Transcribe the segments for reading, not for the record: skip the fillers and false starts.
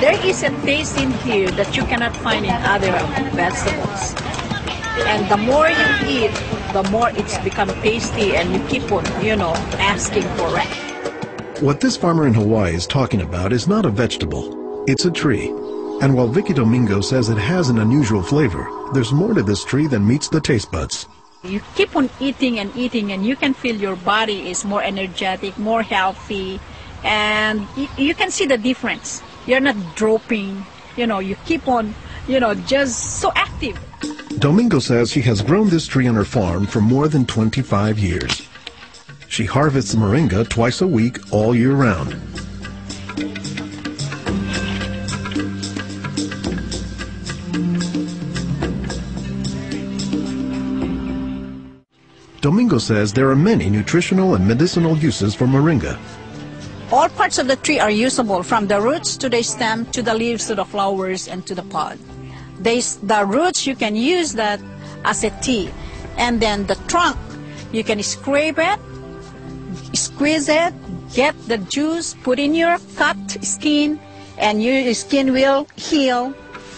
There is a taste in here that you cannot find in other vegetables. And the more you eat, the more it's become tasty, and you keep on, asking for it. What this farmer in Hawaii is talking about is not a vegetable, it's a tree. And while Vicky Domingo says it has an unusual flavor, there's more to this tree than meets the taste buds. You keep on eating and eating, and you can feel your body is more energetic, more healthy, and you can see the difference. You're not dropping, you keep on, just so active. Domingo says she has grown this tree on her farm for more than 25 years. She harvests moringa twice a week all year round. Domingo says there are many nutritional and medicinal uses for moringa. All parts of the tree are usable, from the roots to the stem, to the leaves, to the flowers, and to the pod. The roots, you can use that as a tea. And then the trunk, you can scrape it, squeeze it, get the juice, put in your cut skin, and your skin will heal.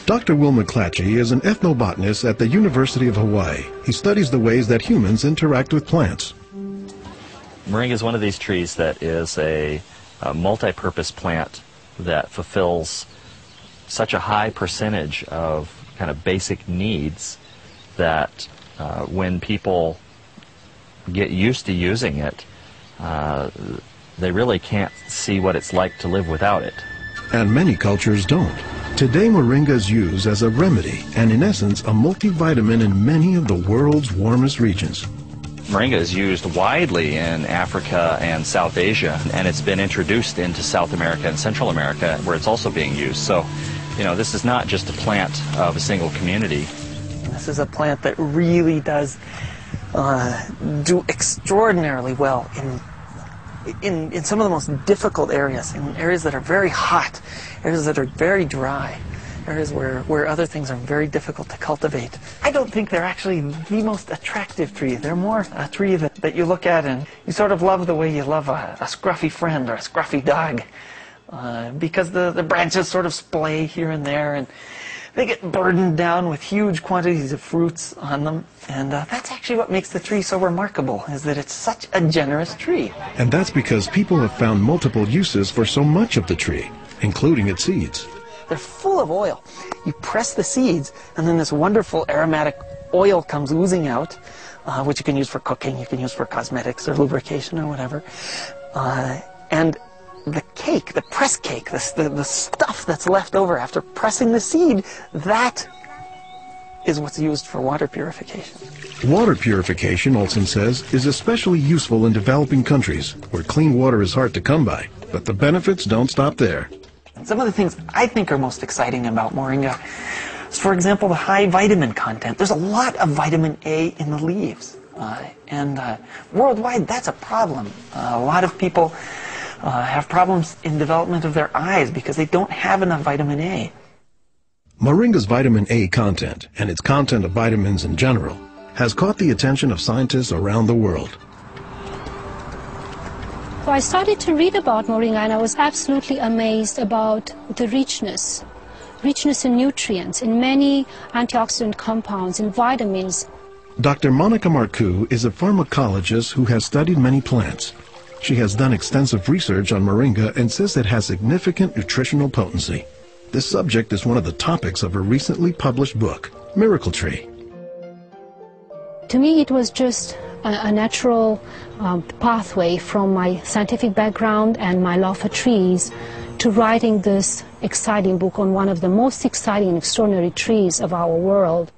Dr. Will McClatchy is an ethnobotanist at the University of Hawaii. He studies the ways that humans interact with plants. Moringa is one of these trees that is a multi-purpose plant that fulfills such a high percentage of kind of basic needs that when people get used to using it, they really can't see what it's like to live without it. And many cultures don't. Today, moringa is used as a remedy and, in essence, a multivitamin in many of the world's warmest regions. Moringa is used widely in Africa and South Asia, and it's been introduced into South America and Central America, where it's also being used. So, this is not just a plant of a single community. This is a plant that really does do extraordinarily well in some of the most difficult areas, in areas that are very hot, areas that are very dry, areas where other things are very difficult to cultivate. I don't think they're actually the most attractive tree. They're more a tree that you look at and you sort of love the way you love a scruffy friend or a scruffy dog, because the branches sort of splay here and there, and they get burdened down with huge quantities of fruits on them. And that's actually what makes the tree so remarkable, is that it's such a generous tree. And that's because people have found multiple uses for so much of the tree, including its seeds. They're full of oil. You press the seeds, and then this wonderful aromatic oil comes oozing out, which you can use for cooking, you can use for cosmetics or lubrication or whatever. And the cake, the press cake, the stuff that's left over after pressing the seed, that is what's used for water purification. Water purification, Olson says, is especially useful in developing countries where clean water is hard to come by. But the benefits don't stop there. Some of the things I think are most exciting about moringa is, for example, the high vitamin content. There's a lot of vitamin A in the leaves. And worldwide, that's a problem. A lot of people have problems in development of their eyes because they don't have enough vitamin A. Moringa's vitamin A content, and its content of vitamins in general, has caught the attention of scientists around the world. So I started to read about moringa, and I was absolutely amazed about the richness in nutrients, in many antioxidant compounds, in vitamins. Dr. Monica Marcoux is a pharmacologist who has studied many plants. She has done extensive research on moringa and says it has significant nutritional potency. This subject is one of the topics of her recently published book, Miracle Tree. To me, it was just a natural pathway from my scientific background and my love for trees to writing this exciting book on one of the most exciting and extraordinary trees of our world.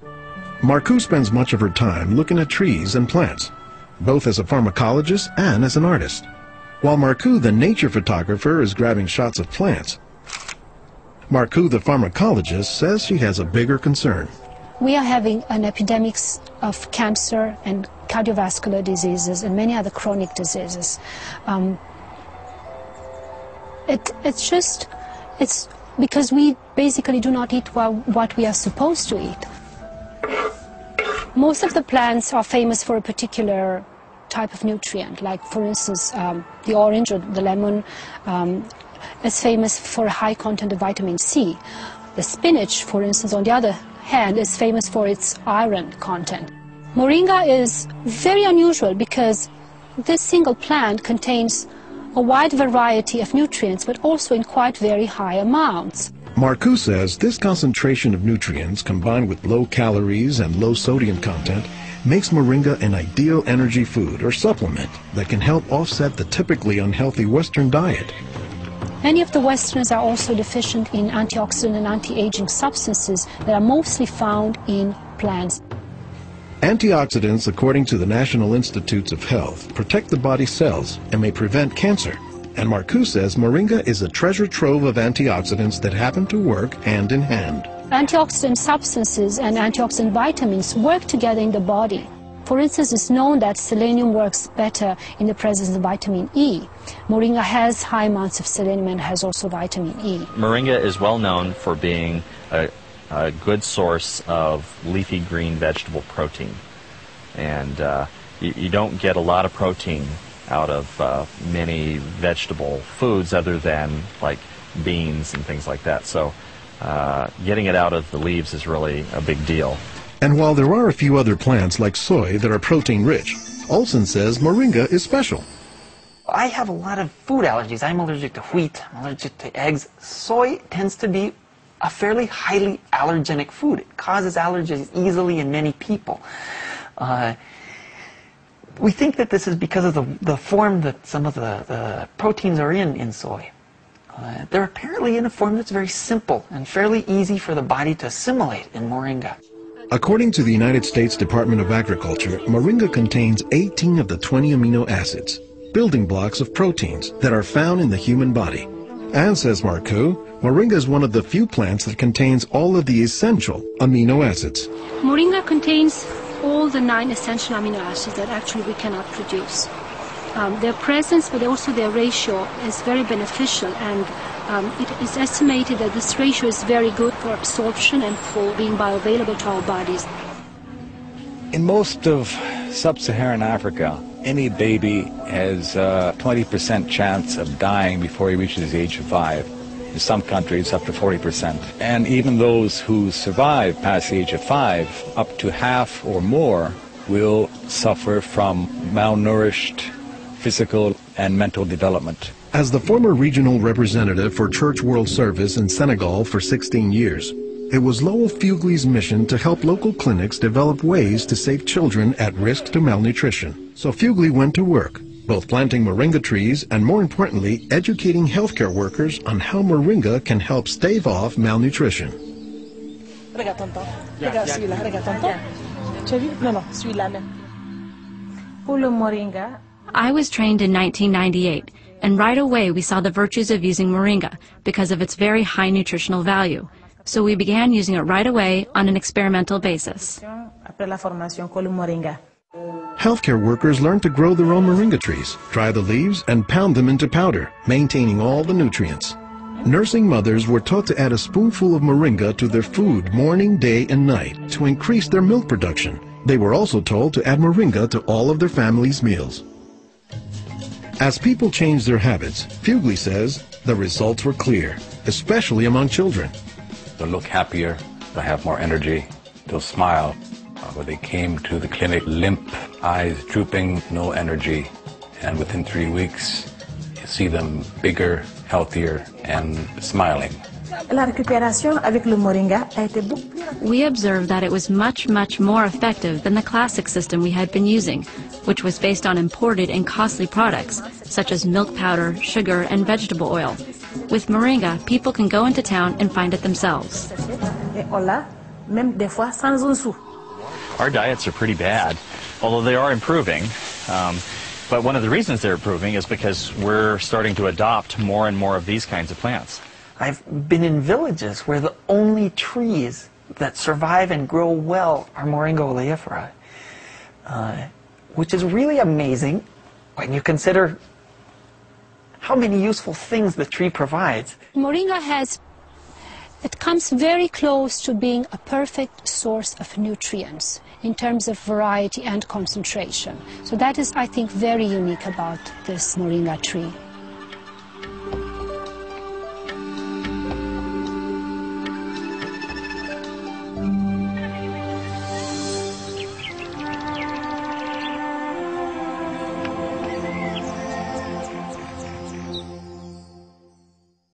Marcoux spends much of her time looking at trees and plants, both as a pharmacologist and as an artist. While Marcoux, the nature photographer, is grabbing shots of plants, Marcoux, the pharmacologist, says she has a bigger concern. We are having an epidemic of cancer and cardiovascular diseases and many other chronic diseases. It's because we basically do not eat what we are supposed to eat. Most of the plants are famous for a particular type of nutrient, like, for instance, the orange or the lemon is famous for a high content of vitamin C. The spinach, for instance, on the other hand, is famous for its iron content. Moringa is very unusual because this single plant contains a wide variety of nutrients, but also in quite very high amounts. Marcoux says this concentration of nutrients combined with low calories and low sodium content makes moringa an ideal energy food or supplement that can help offset the typically unhealthy Western diet. Many of the Westerners are also deficient in antioxidant and anti-aging substances that are mostly found in plants. Antioxidants, according to the National Institutes of Health, protect the body's cells and may prevent cancer. And Marcoux says moringa is a treasure trove of antioxidants that happen to work hand in hand. Antioxidant substances and antioxidant vitamins work together in the body. For instance, it's known that selenium works better in the presence of vitamin E. Moringa has high amounts of selenium and has also vitamin E. Moringa is well known for being a good source of leafy green vegetable protein. And you don't get a lot of protein out of many vegetable foods other than like beans and things like that. So getting it out of the leaves is really a big deal. And while there are a few other plants like soy that are protein rich, Olson says moringa is special. I have a lot of food allergies. I'm allergic to wheat, I'm allergic to eggs. Soy tends to be a fairly highly allergenic food. It causes allergies easily in many people. We think that this is because of the form that some of the proteins are in soy. They're apparently in a form that's very simple and fairly easy for the body to assimilate in moringa. According to the United States Department of Agriculture, moringa contains 18 of the 20 amino acids, building blocks of proteins that are found in the human body. And, says Marcoux, moringa is one of the few plants that contains all of the essential amino acids. Moringa contains all the 9 essential amino acids that actually we cannot produce. Their presence, but also their ratio, is very beneficial, and it is estimated that this ratio is very good for absorption and for being bioavailable to our bodies. In most of sub-Saharan Africa, any baby has a 20% chance of dying before he reaches the age of 5. In some countries, up to 40%. And even those who survive past the age of 5, up to half or more will suffer from malnourished physical and mental development. As the former regional representative for Church World Service in Senegal for 16 years, it was Lowell Fugley's mission to help local clinics develop ways to save children at risk to malnutrition. So Fugley went to work, both planting moringa trees and, more importantly, educating healthcare workers on how moringa can help stave off malnutrition. I was trained in 1998, and right away we saw the virtues of using moringa because of its very high nutritional value. So we began using it right away on an experimental basis. Healthcare workers learned to grow their own moringa trees, dry the leaves, and pound them into powder, maintaining all the nutrients. Nursing mothers were taught to add a spoonful of moringa to their food morning, day, and night to increase their milk production. They were also told to add moringa to all of their family's meals. As people changed their habits, Fugley says the results were clear, especially among children. They'll look happier, they'll have more energy, they'll smile. When they came to the clinic, limp, eyes drooping, no energy, and within 3 weeks, you see them bigger, healthier, and smiling. We observed that it was much more effective than the classic system we had been using, which was based on imported and costly products, such as milk powder, sugar, and vegetable oil. With moringa, people can go into town and find it themselves. Our diets are pretty bad, although they are improving. But one of the reasons they're improving is because we're starting to adopt more and more of these kinds of plants. I've been in villages where the only trees that survive and grow well are Moringa oleifera, which is really amazing when you consider how many useful things the tree provides. Moringa it comes very close to being a perfect source of nutrients in terms of variety and concentration. So that is, I think, very unique about this moringa tree.